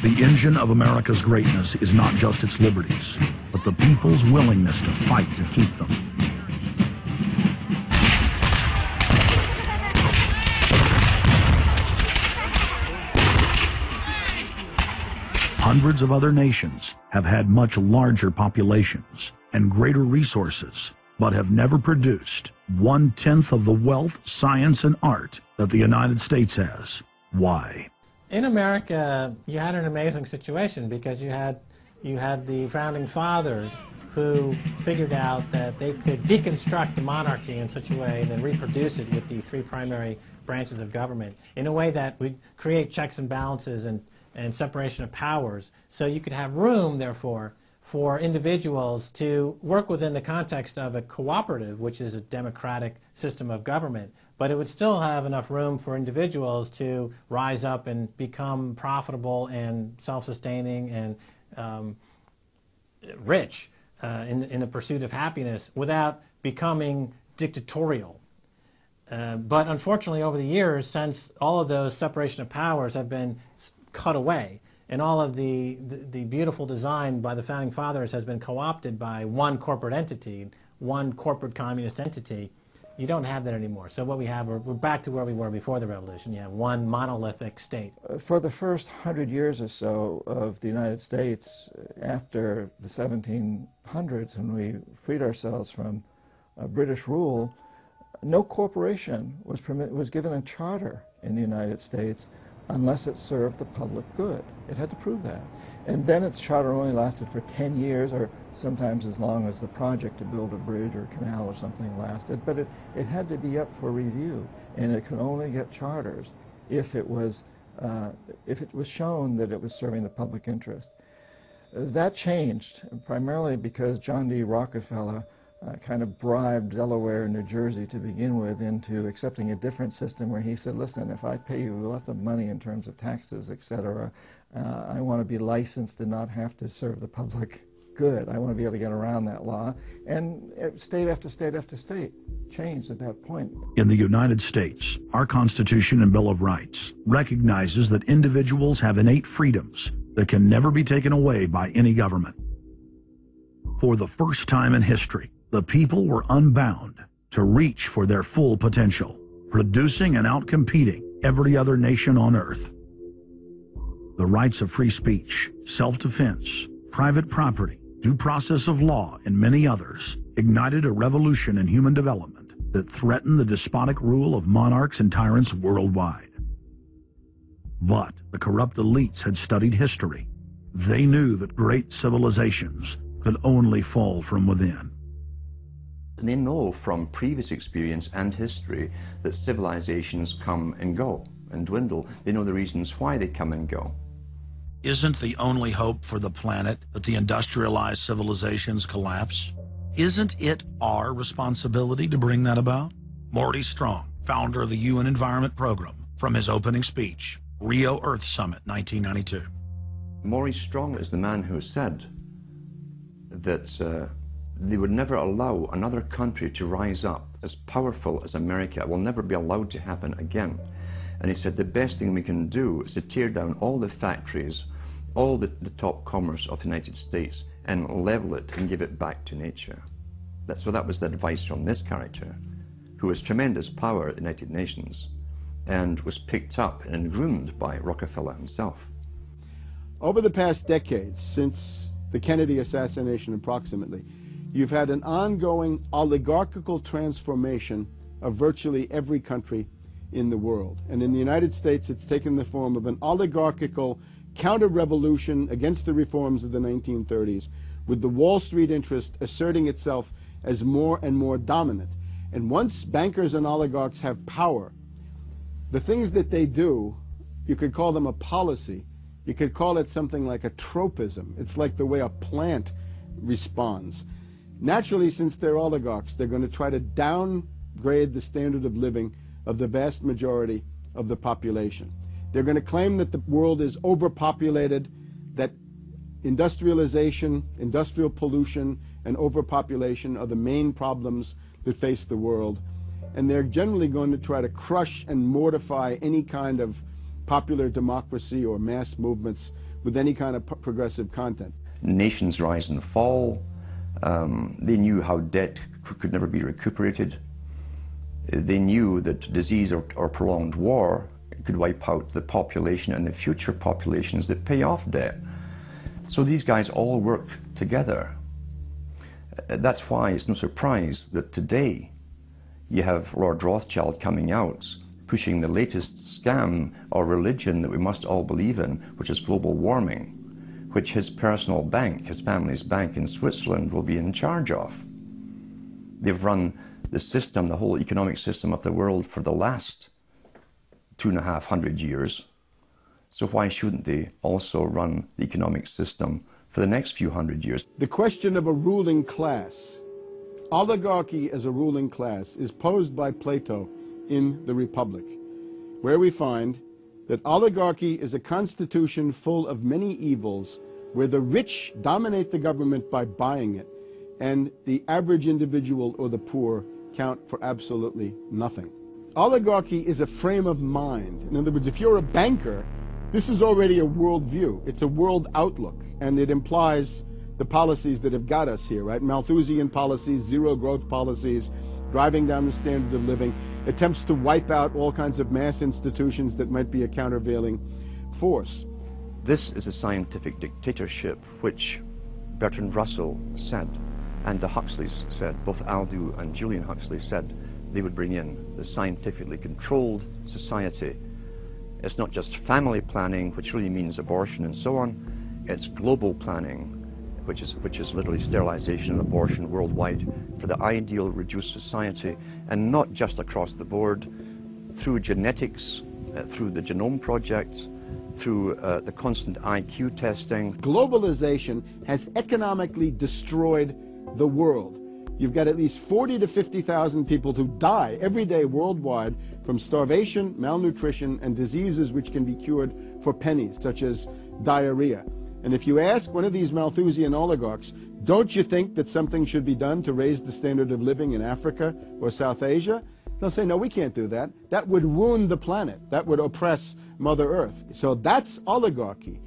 The engine of America's greatness is not just its liberties, but the people's willingness to fight to keep them. Hundreds of other nations have had much larger populations and greater resources, but have never produced 1/10 of the wealth, science, and art that the United States has. Why? In America, you had an amazing situation because you had the founding fathers who figured out that they could deconstruct the monarchy in such a way and then reproduce it with the three primary branches of government in a way that would create checks and balances and separation of powers. So you could have room, therefore, for individuals to work within the context of a cooperative, which is a democratic system of government, but it would still have enough room for individuals to rise up and become profitable and self-sustaining and rich in the pursuit of happiness without becoming dictatorial. But unfortunately, over the years, since all of those separation of powers have been cut away, and all of the beautiful design by the founding fathers has been co-opted by one corporate entity, one corporate communist entity, you don't have that anymore. So what we have, we're back to where we were before the revolution. You have one monolithic state. For the first 100 years or so of the United States, after the 1700s, when we freed ourselves from British rule, no corporation was given a charter in the United States unless it served the public good. It had to prove that. And then its charter only lasted for 10 years, or sometimes as long as the project to build a bridge or a canal or something lasted. But it had to be up for review, and it could only get charters if it was shown that it was serving the public interest. That changed, primarily because John D. Rockefeller kind of bribed Delaware and New Jersey to begin with into accepting a different system where he said, listen, if I pay you lots of money in terms of taxes, etc., I want to be licensed and not have to serve the public good. I want to be able to get around that law. And state after state after state changed at that point. In the United States, our Constitution and Bill of Rights recognizes that individuals have innate freedoms that can never be taken away by any government. For the first time in history, the people were unbound to reach for their full potential, producing and outcompeting every other nation on earth. The rights of free speech, self-defense, private property, due process of law, and many others ignited a revolution in human development that threatened the despotic rule of monarchs and tyrants worldwide. But the corrupt elites had studied history. They knew that great civilizations could only fall from within. They know from previous experience and history that civilizations come and go and dwindle. They know the reasons why they come and go. Isn't the only hope for the planet that the industrialized civilizations collapse? Isn't it our responsibility to bring that about? Morty Strong, founder of the UN Environment Program, from his opening speech, Rio Earth Summit, 1992. Maurice Strong is the man who said that they would never allow another country to rise up as powerful as America. It will never be allowed to happen again. And he said the best thing we can do is to tear down all the factories, all the top commerce of the United States, and level it and give it back to nature. So that was the advice from this character, who has tremendous power at the United Nations and was picked up and groomed by Rockefeller himself. Over the past decades, since the Kennedy assassination approximately, you've had an ongoing oligarchical transformation of virtually every country in the world. And in the United States, it's taken the form of an oligarchical counter-revolution against the reforms of the 1930s, with the Wall Street interest asserting itself as more and more dominant. And once bankers and oligarchs have power, the things that they do, you could call them a policy. You could call it something like a tropism. It's like the way a plant responds. Naturally, since they're oligarchs, they're going to try to downgrade the standard of living of the vast majority of the population. They're going to claim that the world is overpopulated, that industrialization, industrial pollution, and overpopulation are the main problems that face the world. And they're generally going to try to crush and mortify any kind of popular democracy or mass movements with any kind of progressive content. Nations rise and fall. They knew how debt could never be recuperated. They knew that disease or prolonged war could wipe out the population and the future populations that pay off debt. So these guys all work together. That's why it's no surprise that today you have Lord Rothschild coming out, pushing the latest scam or religion that we must all believe in, which is global warming, which his personal bank, his family's bank in Switzerland, will be in charge of. They've run the system, the whole economic system of the world for the last 250 years. So why shouldn't they also run the economic system for the next few hundred years? The question of a ruling class, oligarchy as a ruling class, is posed by Plato in the Republic, where we find that oligarchy is a constitution full of many evils, where the rich dominate the government by buying it, and the average individual or the poor count for absolutely nothing. Oligarchy is a frame of mind. In other words, if you're a banker, this is already a worldview. It's a world outlook, and it implies the policies that have got us here, right? Malthusian policies, zero growth policies, driving down the standard of living, attempts to wipe out all kinds of mass institutions that might be a countervailing force. This is a scientific dictatorship, which Bertrand Russell said, and the Huxleys said, both Aldous and Julian Huxley said they would bring in the scientifically controlled society. It's not just family planning, which really means abortion and so on. It's global planning, which is literally sterilization and abortion worldwide for the ideal reduced society, and not just across the board, through genetics, through the Genome Project, through the constant IQ testing. Globalization has economically destroyed the world. You've got at least 40 to 50,000 people who die every day worldwide from starvation, malnutrition, and diseases which can be cured for pennies, such as diarrhea. And if you ask one of these Malthusian oligarchs, don't you think that something should be done to raise the standard of living in Africa or South Asia? They'll say, no, we can't do that. That would wound the planet. That would oppress Mother Earth. So that's oligarchy.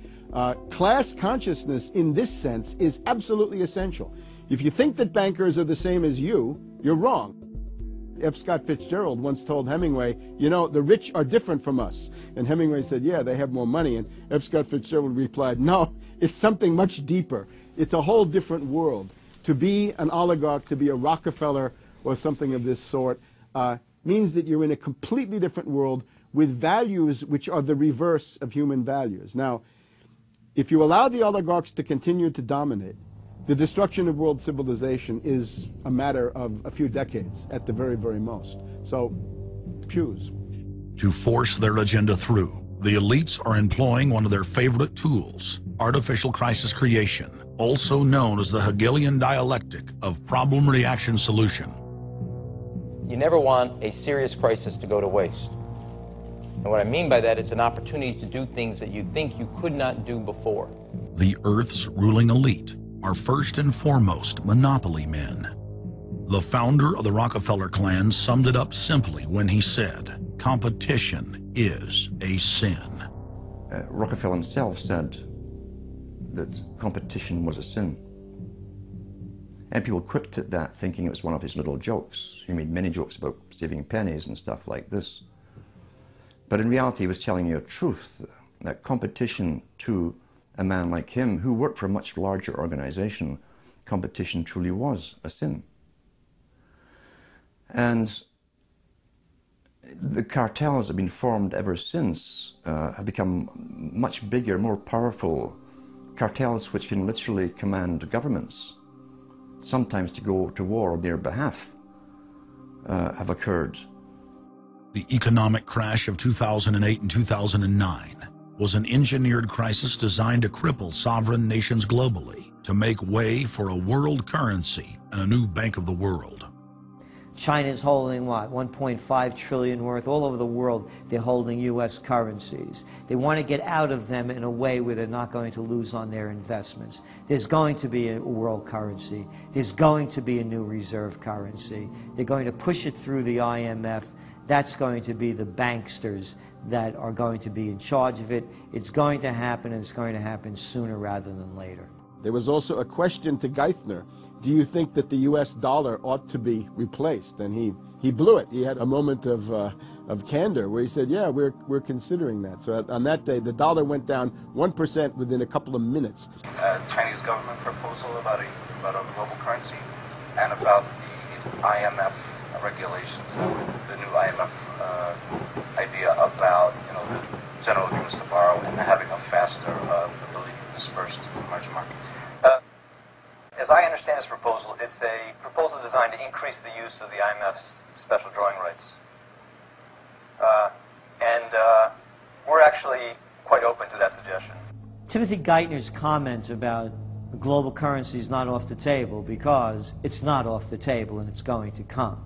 Class consciousness in this sense is absolutely essential. If you think that bankers are the same as you, you're wrong. F. Scott Fitzgerald once told Hemingway, you know, the rich are different from us. And Hemingway said, yeah, they have more money. And F. Scott Fitzgerald replied, no, it's something much deeper. It's a whole different world. To be an oligarch, to be a Rockefeller or something of this sort, means that you're in a completely different world with values which are the reverse of human values. Now, if you allow the oligarchs to continue to dominate, the destruction of world civilization is a matter of a few decades at the very, very most. So, choose. To force their agenda through, the elites are employing one of their favorite tools, artificial crisis creation, also known as the Hegelian dialectic of problem-reaction-solution. You never want a serious crisis to go to waste. And what I mean by that, it's an opportunity to do things that you think you could not do before. The Earth's ruling elite are first and foremost monopoly men. The founder of the Rockefeller clan summed it up simply when he said, competition is a sin. Rockefeller himself said that competition was a sin. And people quipped at that, thinking it was one of his little jokes. He made many jokes about saving pennies and stuff like this. But in reality, he was telling you a truth, that competition to a man like him, who worked for a much larger organization, competition truly was a sin. And the cartels that have been formed ever since have become much bigger, more powerful cartels which can literally command governments, sometimes to go to war on their behalf, have occurred. The economic crash of 2008 and 2009 was an engineered crisis designed to cripple sovereign nations globally to make way for a world currency and a new bank of the world. China's holding what, 1.5 trillion worth all over the world. They're holding U.S. currencies. They want to get out of them in a way where they're not going to lose on their investments. There's going to be a world currency. There's going to be a new reserve currency. They're going to push it through the IMF. That's going to be the banksters that are going to be in charge of it. It's going to happen, and it's going to happen sooner rather than later. There was also a question to Geithner. Do you think that the U.S. dollar ought to be replaced? And he blew it. He had a moment of candor where he said, yeah, we're considering that. So on that day, the dollar went down 1% within a couple of minutes. Chinese government proposal about a global currency and about the IMF regulations, the new IMF idea about the general agreements to borrow and having a faster ability to disperse to the emerging markets. As I understand this proposal, it's a proposal designed to increase the use of the IMF's special drawing rights. And we're actually quite open to that suggestion. Timothy Geithner's comment about global currency is not off the table because it's not off the table and it's going to come.